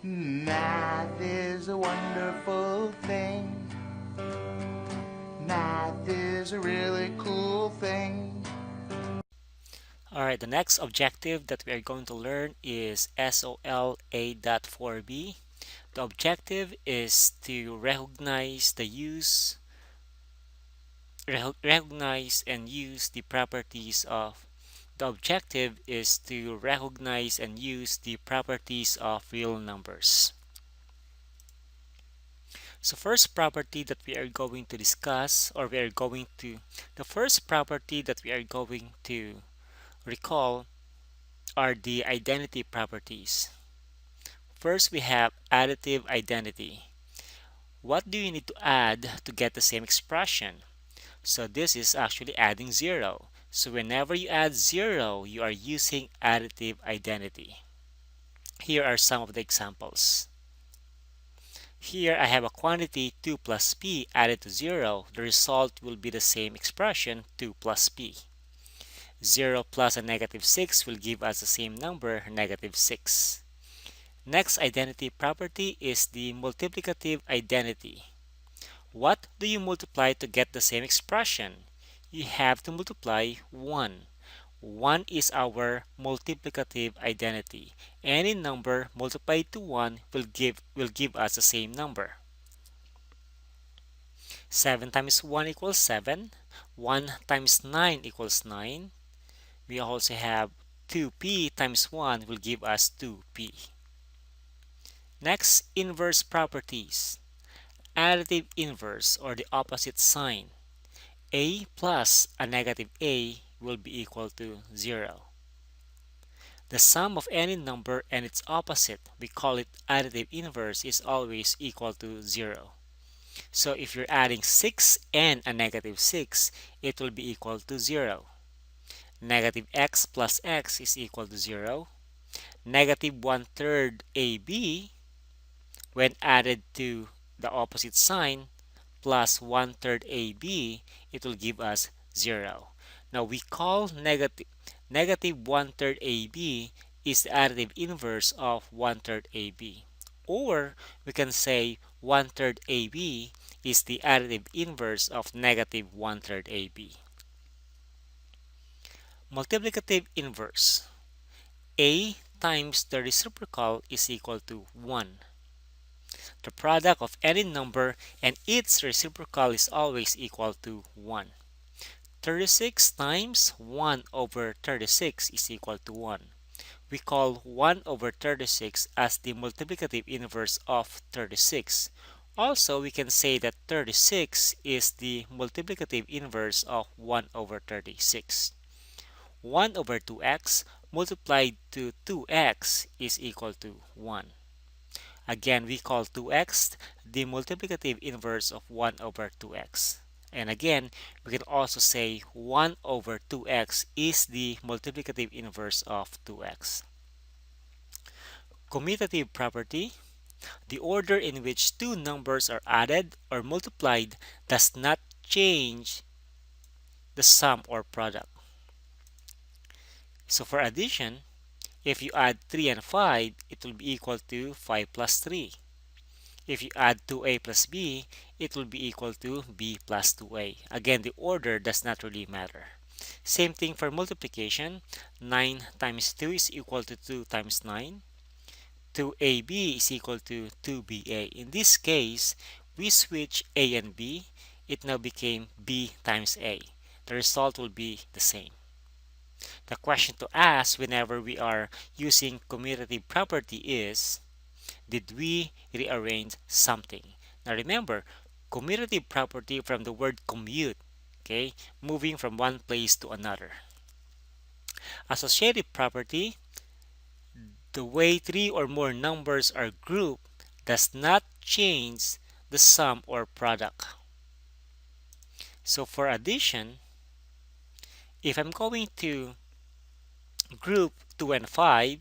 Math is a wonderful thing. Math is a really cool thing. Alright, the next objective that we are going to learn is SOL A.4b. The objective is to recognize and use the properties of real numbers. So first property that we are going to discuss, or the first property that we are going to recall are the identity properties. First, we have additive identity. What do you need to add to get the same expression? So this is actually adding 0. So whenever you add 0, you are using additive identity. Here are some of the examples. Here I have a quantity 2 plus p added to 0. The result will be the same expression, 2 plus p. 0 plus a negative 6 will give us the same number, negative 6. Next identity property is the multiplicative identity. What do you multiply to get the same expression? You have to multiply 1. 1 is our multiplicative identity. Any number multiplied to 1 will give us the same number. 7 times 1 equals 7. 1 times 9 equals 9. We also have 2p times 1 will give us 2p. Next, inverse properties. Additive inverse, or the opposite sign. A plus a negative a will be equal to 0. The sum of any number and its opposite, we call it additive inverse, is always equal to 0. So if you're adding 6 and a negative 6, it will be equal to 0. Negative x plus x is equal to 0. Negative 1/3 ab, when added to the opposite sign, plus 1/3 ab, it will give us 0. Now we call negative 1/3 ab is the additive inverse of 1/3 ab. Or we can say 1/3 ab is the additive inverse of negative 1/3 ab. Multiplicative inverse. A times the reciprocal is equal to 1. The product of any number and its reciprocal is always equal to 1. 36 times 1 over 36 is equal to 1. We call 1 over 36 as the multiplicative inverse of 36. Also, we can say that 36 is the multiplicative inverse of 1 over 36. 1 over 2x multiplied to 2x is equal to 1. Again, we call 2x the multiplicative inverse of 1 over 2x. And again, we can also say 1 over 2x is the multiplicative inverse of 2x. Commutative property. The order in which two numbers are added or multiplied does not change the sum or product. So for addition, if you add 3 and 5, it will be equal to 5 plus 3. If you add 2a plus b, it will be equal to b plus 2a. Again, the order does not really matter. Same thing for multiplication. 9 times 2 is equal to 2 times 9. 2ab is equal to 2ba. In this case, we switch a and b. It now became b times a. The result will be the same. The question to ask whenever we are using commutative property is, did we rearrange something? Now remember, commutative property from the word commute, okay, moving from one place to another. Associative property, the way three or more numbers are grouped does not change the sum or product. So for addition, if I'm going to group 2 and 5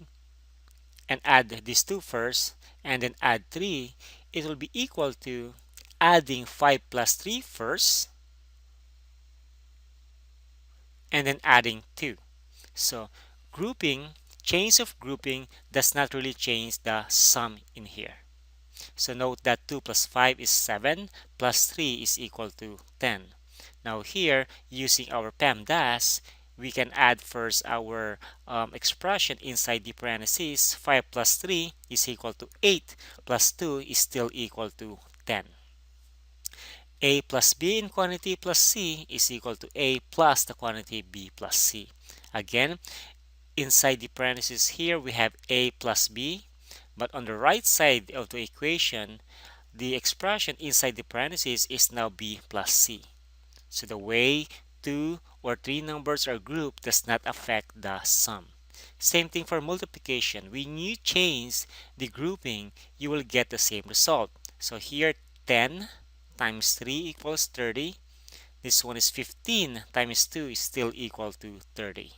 and add these two first and then add 3, it will be equal to adding 5 plus 3 first and then adding 2. So grouping change of grouping does not really change the sum in here. So note that 2 plus 5 is 7, plus 3 is equal to 10. Now here, using our PEMDAS, we can add first our expression inside the parentheses. 5 plus 3 is equal to 8, plus 2 is still equal to 10. A plus B in quantity plus C is equal to A plus the quantity B plus C. Again, inside the parentheses here, we have A plus B, but on the right side of the equation, the expression inside the parentheses is now B plus C. So the way two or three numbers are grouped does not affect the sum. Same thing for multiplication. When you change the grouping, you will get the same result. So here 10 times 3 equals 30. This one is 15 times 2 is still equal to 30.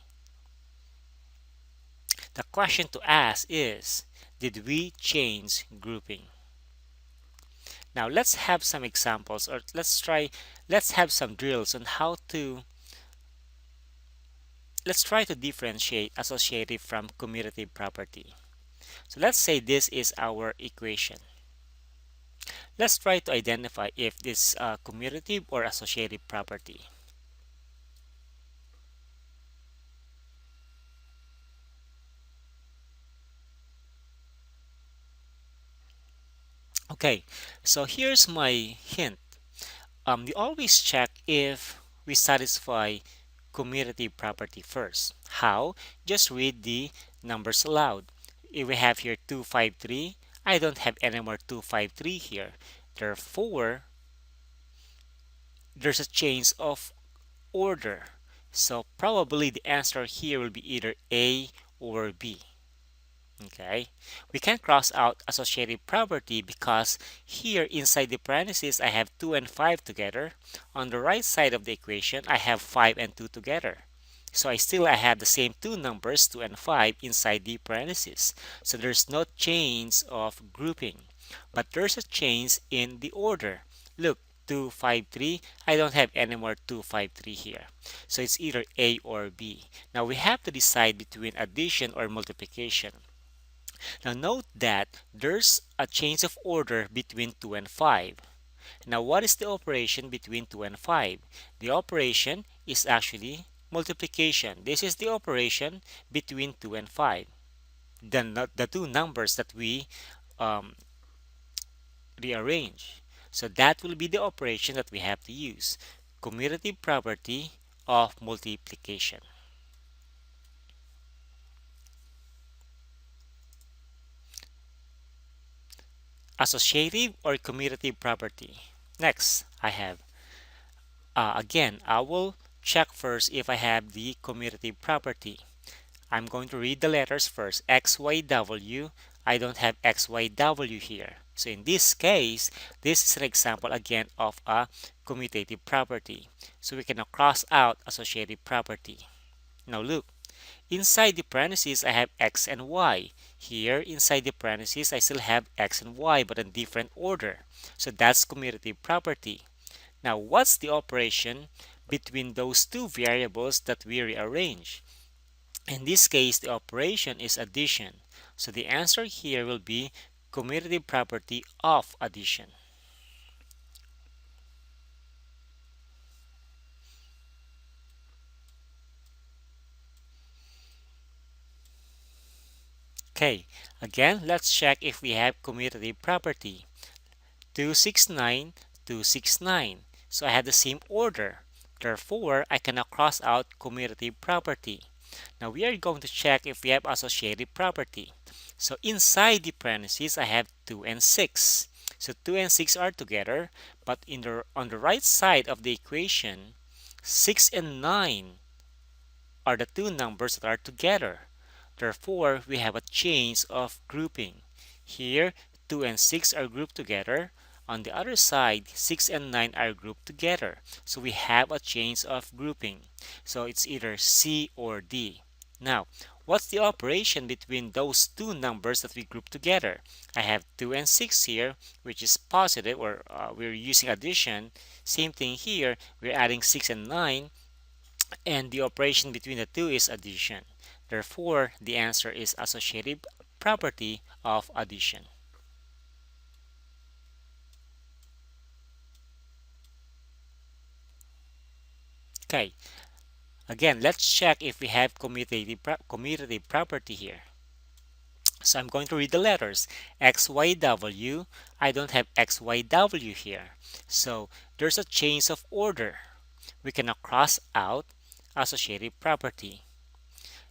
The question to ask is, did we change grouping? Now let's have some examples, or let's have some drills on how to let's try to differentiate associative from commutative property. So let's say this is our equation. Let's try to identify if this commutative or associative property. Okay, so here's my hint. You always check if we satisfy commutative property first. How? Just read the numbers aloud. If we have here 253, I don't have any more 253 here. Therefore, there's a change of order. So probably the answer here will be either A or B. Okay, we can cross out associative property because here inside the parentheses I have 2 and 5 together. On the right side of the equation I have 5 and 2 together. So I have the same two numbers, 2 and 5, inside the parentheses. So there's no change of grouping, but there's a change in the order. Look, 2, 5, 3. I don't have any more 2, 5, 3 here. So it's either A or B. Now we have to decide between addition or multiplication. Now note that there's a change of order between 2 and 5. Now what is the operation between 2 and 5? The operation is actually multiplication. This is the operation between 2 and 5. The two numbers that we rearrange. So that will be the operation that we have to use. Commutative property of multiplication. Associative or commutative property. Next, I have, again, I will check first if I have the commutative property. I'm going to read the letters first. X, Y, W. I don't have X, Y, W here. So in this case, this is an example again of a commutative property. So we can now cross out associative property. Now look, inside the parentheses, I have X and Y. Here, inside the parentheses, I still have X and Y, but in different order. So that's commutative property. Now, what's the operation between those two variables that we rearrange? In this case, the operation is addition. So the answer here will be commutative property of addition. Okay, again, let's check if we have commutative property. 269, 269. So I have the same order. Therefore, I cannot cross out commutative property. Now we are going to check if we have associative property. So inside the parentheses, I have 2 and 6. So 2 and 6 are together, but on the right side of the equation, 6 and 9 are the two numbers that are together. Therefore, we have a change of grouping. Here, 2 and 6 are grouped together. On the other side, 6 and 9 are grouped together. So we have a change of grouping. So it's either C or D. Now, what's the operation between those two numbers that we group together? I have 2 and 6 here, which is positive, or we're using addition. Same thing here, we're adding 6 and 9, and the operation between the two is addition. Therefore, the answer is associative property of addition. Okay, again, let's check if we have commutative property here. So I'm going to read the letters. X, Y, W. I don't have X, Y, W here. So there's a change of order. We cannot cross out associative property.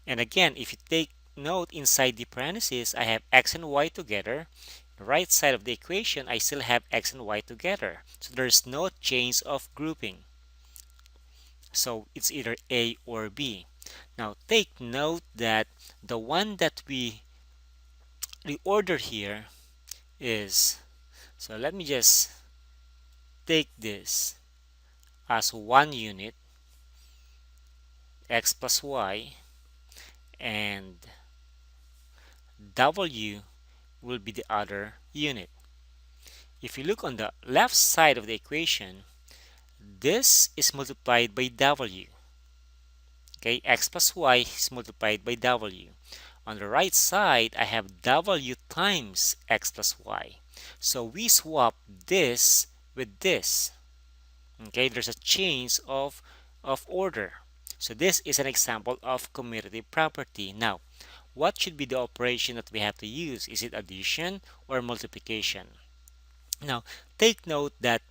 And again, if you take note inside the parentheses, I have X and Y together. The right side of the equation, I still have X and Y together. So there's no change of grouping. So it's either A or B. Now take note that the one that we reorder here is, so let me just take this as one unit, X plus Y, and W will be the other unit. If you look on the left side of the equation, this is multiplied by W. Okay, X plus Y is multiplied by W. On the right side, I have W times X plus Y. So we swap this with this. Okay, there's a change of order. So this is an example of commutative property. Now, what should be the operation that we have to use? Is it addition or multiplication? Now, take note that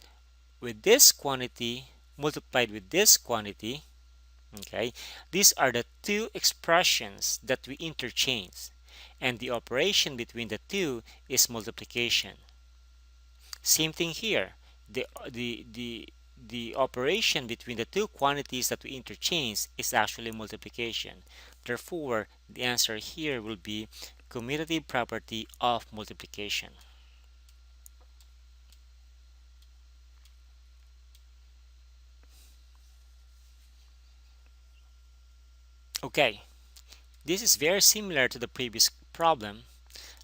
with this quantity multiplied with this quantity, okay, these are the two expressions that we interchange, and the operation between the two is multiplication. Same thing here. The operation between the two quantities that we interchange is actually multiplication. Therefore, the answer here will be commutative property of multiplication. Okay, this is very similar to the previous problem.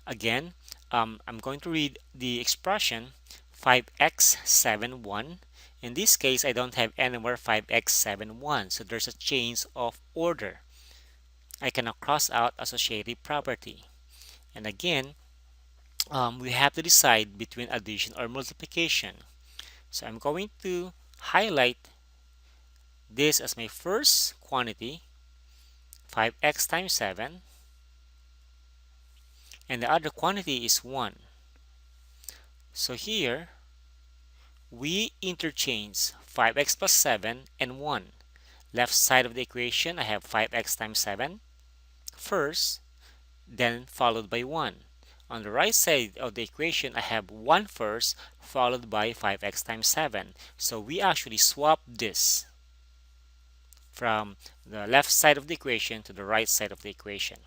Again, I'm going to read the expression 5x 7 1. In this case, I don't have anymore 5x 7 1, so there's a change of order. I cannot cross out associative property. And again, we have to decide between addition or multiplication. So I'm going to highlight this as my first quantity, 5x times 7, and the other quantity is 1. So here, we interchange 5x plus 7 and 1. Left side of the equation, I have 5x times 7 first, then followed by 1. On the right side of the equation, I have 1 first, followed by 5x times 7. So we actually swap this from the left side of the equation to the right side of the equation.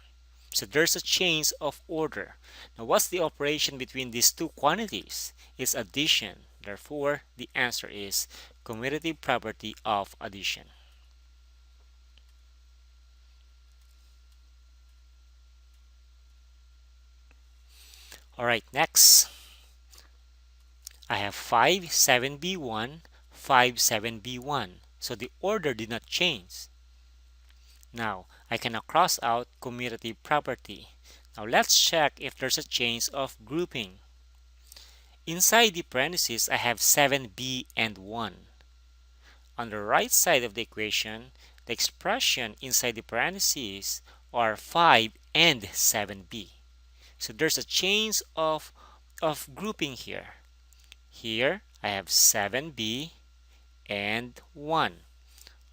So there's a change of order. Now what's the operation between these two quantities? It's addition. Therefore, the answer is commutative property of addition. Alright, next. I have 5, 7b1, 5, 7b1. So the order did not change. Now, I cannot cross out commutative property. Now let's check if there's a change of grouping. Inside the parentheses, I have 7b and 1. On the right side of the equation, the expression inside the parentheses are 5 and 7b. So there's a change of grouping here. Here, I have 7b and 1.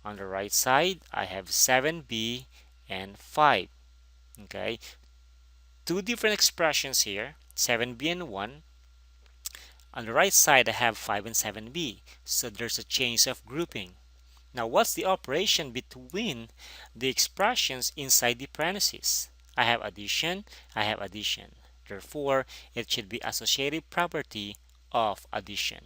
On the right side, I have 7b and 5. Okay, two different expressions here, 7b and 1. On the right side, I have 5 and 7b. So there's a change of grouping. Now, what's the operation between the expressions inside the parentheses? I have addition, I have addition. Therefore, it should be associative property of addition.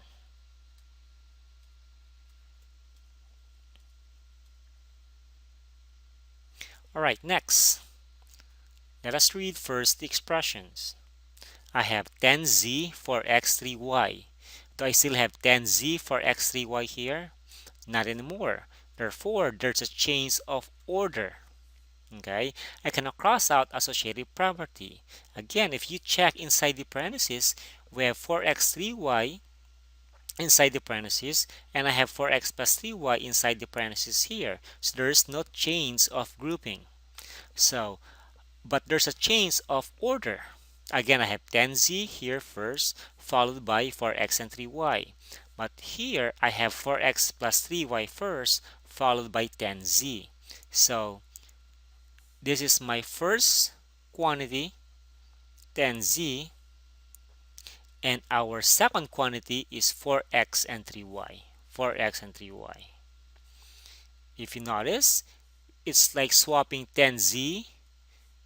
Alright, next. Let us read first the expressions. I have 10z for x3y. Do I still have 10z for x3y here? Not anymore. Therefore, there's a change of order. Okay, I cannot cross out associative property. Again, if you check inside the parentheses, we have 4x 3y inside the parentheses, and I have 4x plus 3y inside the parentheses here. So there's no change of grouping. So, but there's a change of order. Again, I have 10z here first, followed by 4x and 3y. But here, I have 4x plus 3y first, followed by 10z. So, this is my first quantity, 10z, and our second quantity is 4x and 3y. 4x and 3y. If you notice, it's like swapping 10z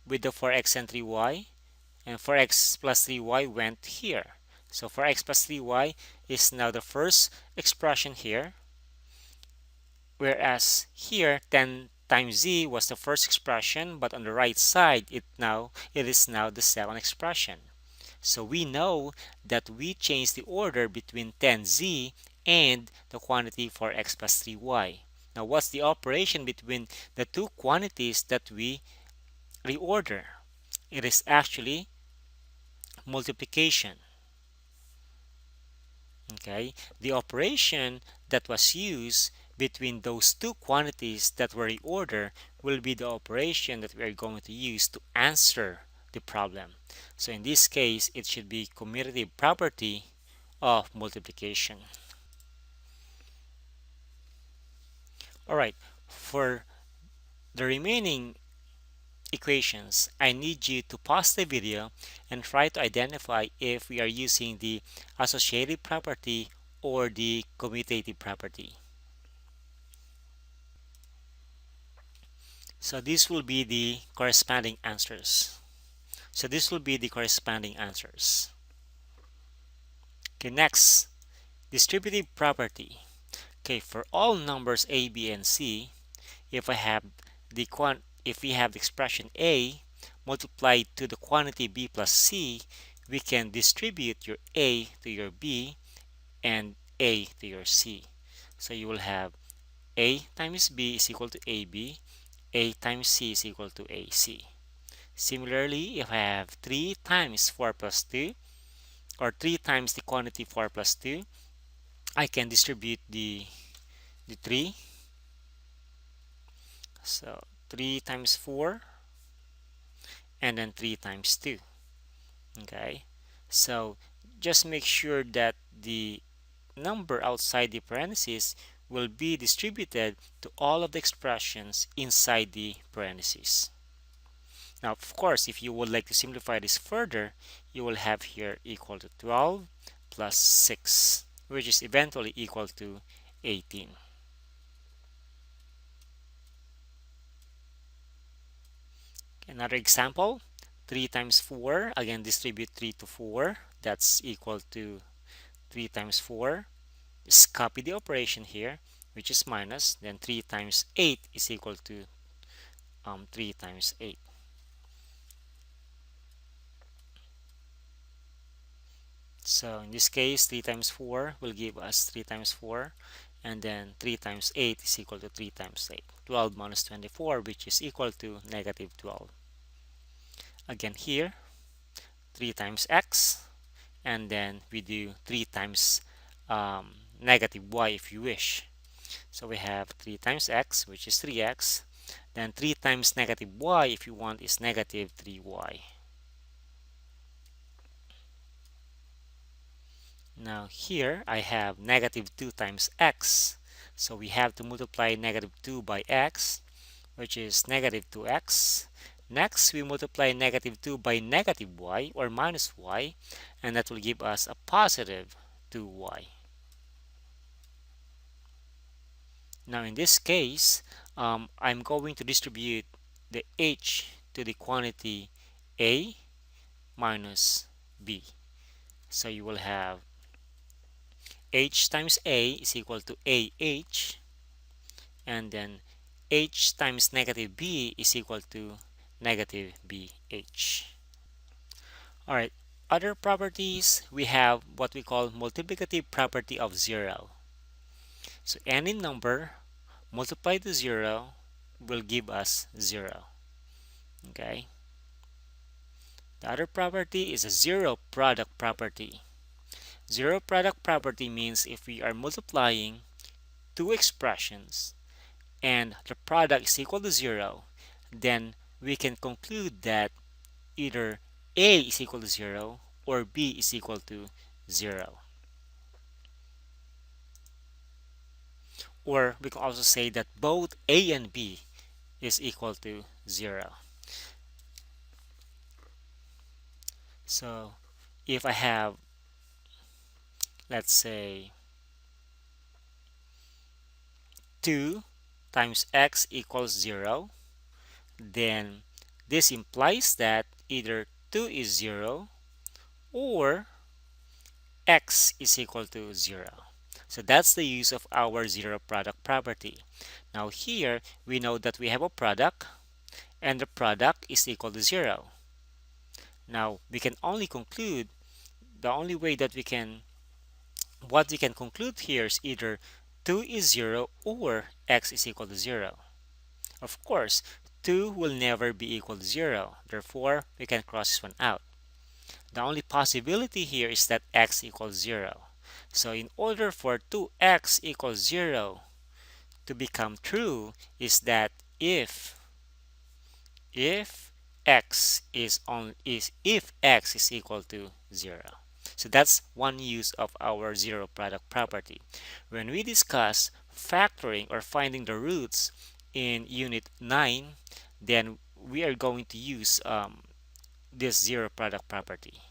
with the 4x and 3y, and 4x plus 3y went here. So 4x plus 3y is now the first expression here, whereas here 10 times z was the first expression, but on the right side it is now the second expression. So we know that we changed the order between 10z and the quantity 4x plus 3y. Now what's the operation between the two quantities that we reorder? It is actually multiplication. Okay, the operation that was used between those two quantities that were reordered will be the operation that we are going to use to answer the problem. So in this case, it should be commutative property of multiplication. Alright, for the remaining equations, I need you to pause the video and try to identify if we are using the associative property or the commutative property. So this will be the corresponding answers. Okay, next, distributive property. Okay, for all numbers a, b, and c, if we have the expression a multiplied to the quantity b plus c, we can distribute your a to your b and a to your c. So you will have a times b is equal to ab, a times c is equal to ac. Similarly, if I have 3 times 4 plus 2, or 3 times the quantity 4 plus 2, I can distribute the 3. So 3 times 4, and then 3 times 2. Okay, so just make sure that the number outside the parentheses will be distributed to all of the expressions inside the parentheses. Now, of course, if you would like to simplify this further, you will have here equal to 12 plus 6, which is eventually equal to 18. Another example, 3 times 4, again distribute 3 to 4, that's equal to 3 times 4. Just copy the operation here, which is minus, then 3 times 8 is equal to 3 times 8. So in this case, 3 times 4 will give us 3 times 4, and then 3 times 8 is equal to 3 times 8. 12 minus 24, which is equal to negative 12. Again here, 3 times x, and then we do 3 times negative y if you wish. So we have 3 times x, which is 3x, then 3 times negative y if you want is negative 3y. Now here I have negative 2 times x, so we have to multiply negative 2 by x, which is negative 2x. Next, we multiply negative 2 by negative y, or minus y, and that will give us a positive 2y. Now in this case, I'm going to distribute the h to the quantity a minus b. So you will have h times a is equal to ah, and then h times negative b is equal to negative bh. Alright, other properties, we have what we call multiplicative property of 0. So any number multiplied to 0 will give us 0. Okay. The other property is a zero product property. Zero product property means if we are multiplying two expressions and the product is equal to zero, then we can conclude that either A is equal to zero or B is equal to zero. Or we can also say that both A and B is equal to zero. So if I have, let's say, 2 times x equals 0, then this implies that either 2 is 0 or x is equal to 0. So that's the use of our zero product property. Now here we know that we have a product and the product is equal to 0. Now we can only conclude, the only way that what we can conclude here is either 2 is 0 or x is equal to 0. Of course, 2 will never be equal to 0. Therefore, we can cross this one out. The only possibility here is that x equals 0. So in order for 2x equals 0 to become true is that if x if x is equal to 0. So that's one use of our zero product property. When we discuss factoring or finding the roots in unit 9, then we are going to use this zero product property.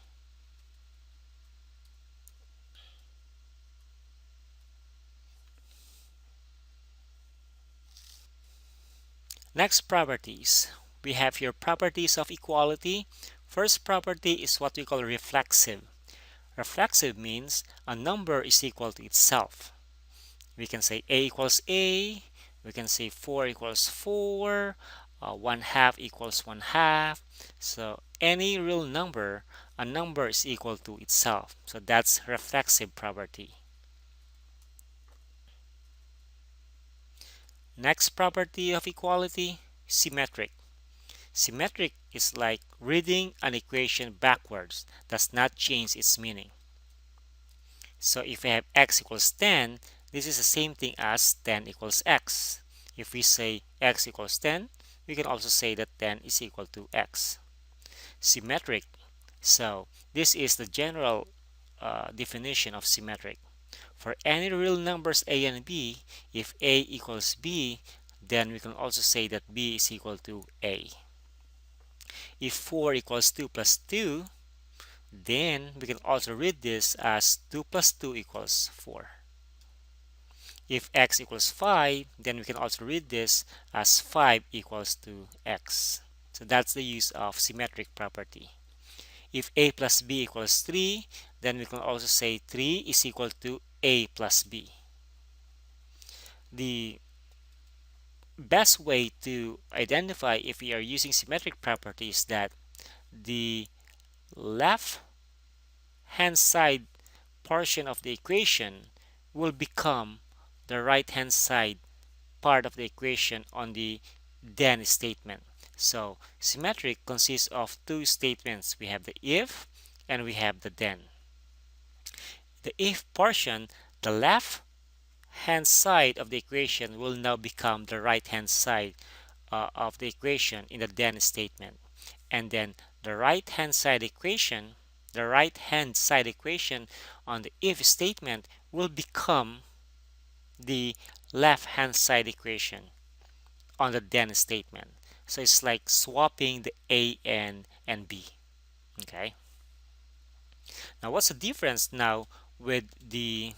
Next properties. We have here properties of equality. First property is what we call reflexive. Reflexive means a number is equal to itself. We can say a equals a, we can say 4 equals 4, 1 half equals 1 half. So any real number, a number is equal to itself. So that's reflexive property. Next property of equality, symmetric. Symmetric is like reading an equation backwards, does not change its meaning. So if we have x equals 10, this is the same thing as 10 equals x. If we say x equals 10, we can also say that 10 is equal to x. Symmetric. So this is the general definition of symmetric. For any real numbers a and b, if a equals b, then we can also say that b is equal to a. If 4 equals 2 plus 2, then we can also read this as 2 plus 2 equals 4. If x equals 5, then we can also read this as 5 equals to x. So that's the use of symmetric property. If a plus b equals 3, then we can also say 3 is equal to a plus b. The best way to identify if we are using symmetric property is that the left hand side portion of the equation will become the right hand side part of the equation on the then statement. So symmetric consists of two statements. We have the if and we have the then. The if portion, the left hand side of the equation will now become the right hand side of the equation in the then statement. And then the right hand side equation on the if statement will become the left hand side equation on the then statement. So it's like swapping the a and b. Okay. Now what's the difference now with the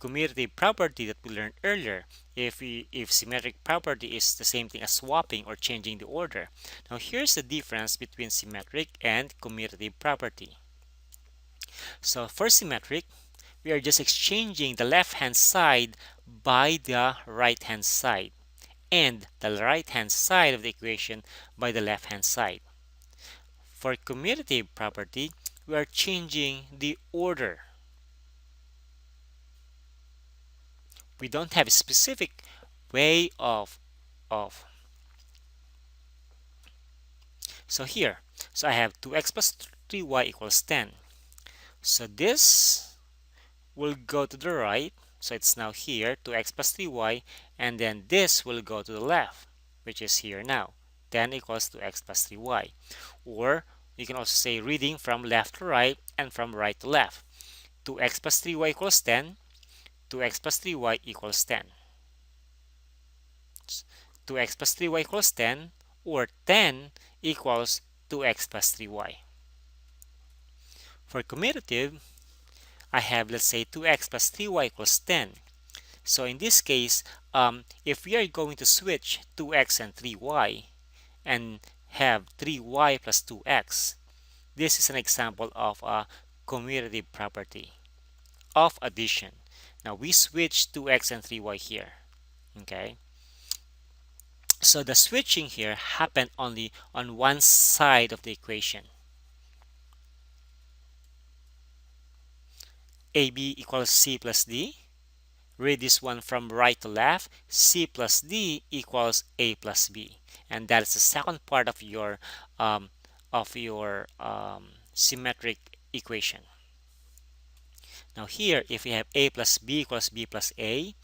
commutative property that we learned earlier? If symmetric property is the same thing as swapping or changing the order. Now here's the difference between symmetric and commutative property. So for symmetric, we are just exchanging the left hand side by the right hand side and the right hand side of the equation by the left hand side. For commutative property, we are changing the order. We don't have a specific way of of. So here, so I have 2x plus 3y equals 10. So this will go to the right. So it's now here, 2x plus 3y, and then this will go to the left, which is here now. 10 equals 2x plus 3y. Or you can also say reading from left to right and from right to left. 2x plus 3y equals 10. 2x plus 3y equals 10. 2x plus 3y equals 10, or 10 equals 2x plus 3y. For commutative, I have, let's say, 2x plus 3y equals 10. So in this case, if we are going to switch 2x and 3y and have 3y plus 2x, this is an example of a commutative property of addition. Now we switch 2x and 3y here. Okay. So the switching here happened only on one side of the equation. AB equals C plus D. Read this one from right to left. C plus D equals A plus B. And that is the second part of your symmetric equation. Now here, if we have A plus B equals B plus A,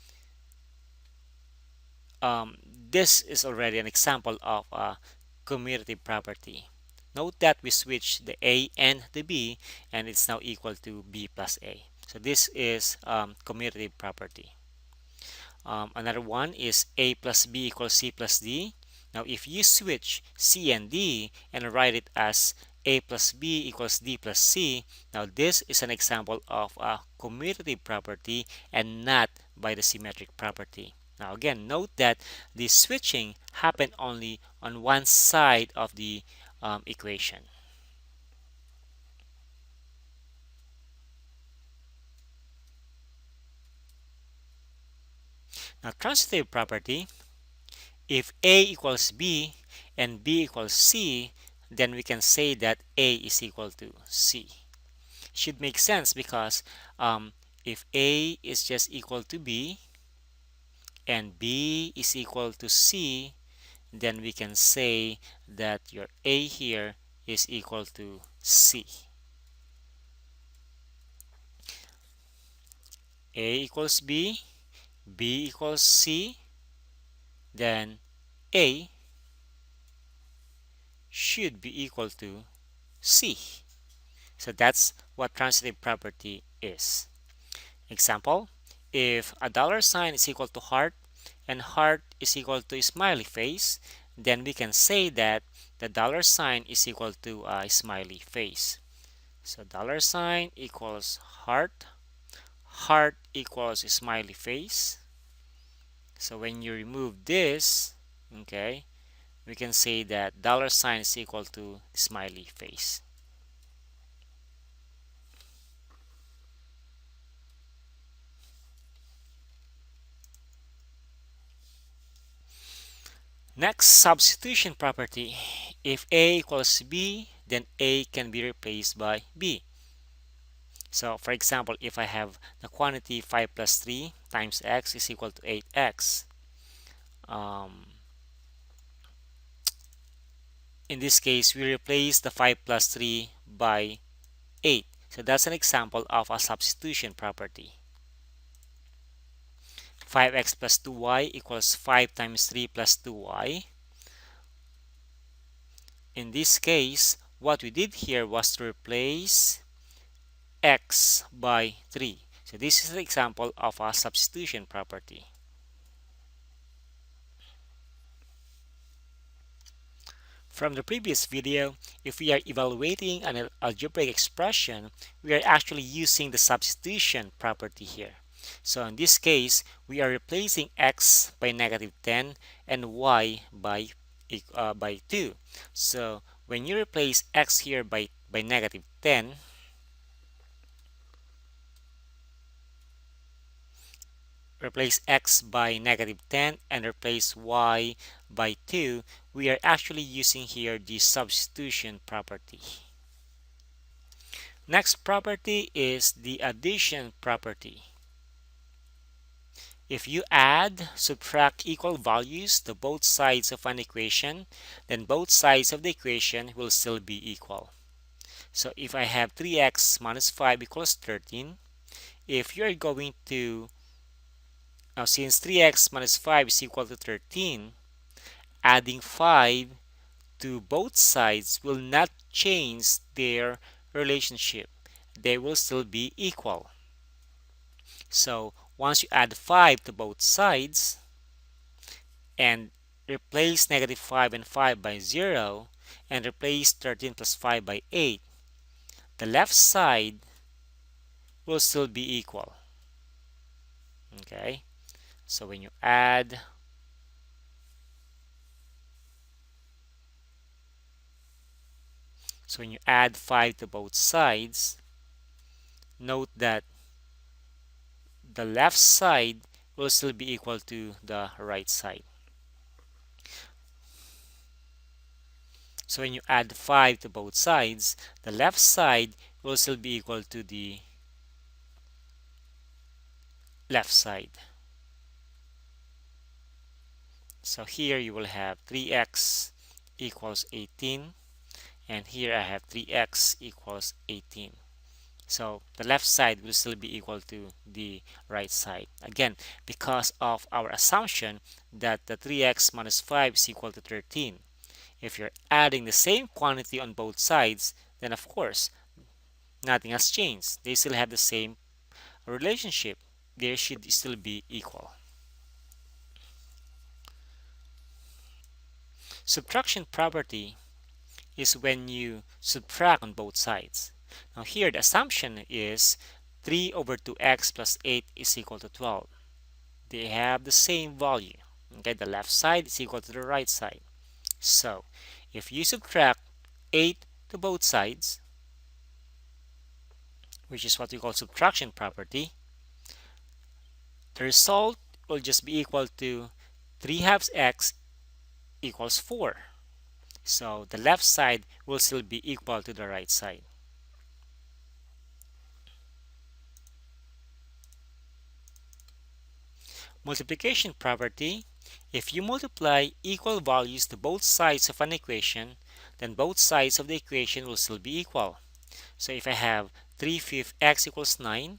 this is already an example of a commutative property. Note that we switch the A and the B, and it's now equal to B plus A. So this is commutative property. Another one is A plus B equals C plus D. Now if you switch C and D and write it as A plus B equals D plus C, now this is an example of a commutative property and not by the symmetric property. Now again, note that the switching happened only on one side of the equation. Now transitive property, if A equals B and B equals C, then we can say that A is equal to C. Should make sense because if A is just equal to B and B is equal to C, then we can say that your A here is equal to C. A equals B, B equals C, then A should be equal to C. So that's what transitive property is. Example, if a dollar sign is equal to heart and heart is equal to smiley face, then we can say that the dollar sign is equal to a smiley face. So dollar sign equals heart, heart equals smiley face. So when you remove this, okay, we can say that dollar sign is equal to smiley face. Next, substitution property. If A equals B, then A can be replaced by B. So for example, if I have the quantity 5 plus 3 times x is equal to 8x. In this case, we replace the 5 plus 3 by 8. So that's an example of a substitution property. 5x plus 2y equals 5 times 3 plus 2y. In this case, what we did here was to replace x by 3. So this is an example of a substitution property. From the previous video, if we are evaluating an algebraic expression, we are actually using the substitution property here. So in this case, we are replacing x by negative 10 and y by 2. So when you replace x here by negative 10, replace x by negative 10 and replace y by 2, we are actually using here the substitution property. Next property is the addition property. If you add, subtract equal values to both sides of an equation, then both sides of the equation will still be equal. So if I have 3x minus 5 equals 13, if you're going to, now since 3x minus 5 is equal to 13, adding 5 to both sides will not change their relationship. They will still be equal. So once you add 5 to both sides and replace negative 5 and 5 by 0 and replace 13 plus 5 by 8, the left side will still be equal. Okay, so when you add So when you add 5 to both sides, note that the left side will still be equal to the right side. So when you add 5 to both sides, the left side will still be equal to the left side. So here you will have 3x equals 18, and here I have 3x equals 18. So the left side will still be equal to the right side. Again, because of our assumption that the 3x minus 5 is equal to 13. If you're adding the same quantity on both sides, then of course, nothing has changed. They still have the same relationship. They should still be equal. Subtraction property is when you subtract on both sides. Now here the assumption is 3 over 2x plus 8 is equal to 12. They have the same value. Okay, the left side is equal to the right side. So if you subtract 8 to both sides, which is what we call subtraction property, the result will just be equal to 3 halves x equals 4. So the left side will still be equal to the right side. Multiplication property. If you multiply equal values to both sides of an equation, then both sides of the equation will still be equal. So if I have 3/5 x equals 9,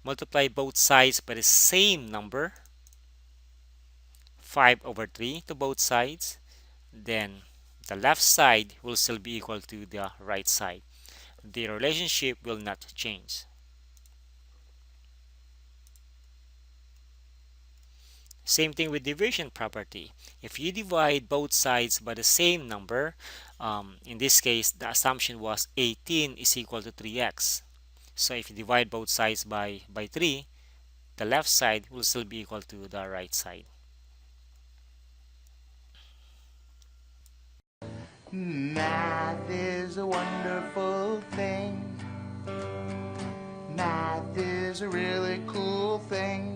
multiply both sides by the same number, 5 over 3 to both sides, then the left side will still be equal to the right side. The relationship will not change. Same thing with division property. If you divide both sides by the same number, in this case, the assumption was 18 is equal to 3x. So if you divide both sides by 3, the left side will still be equal to the right side. Math is a wonderful thing. Math is a really cool thing.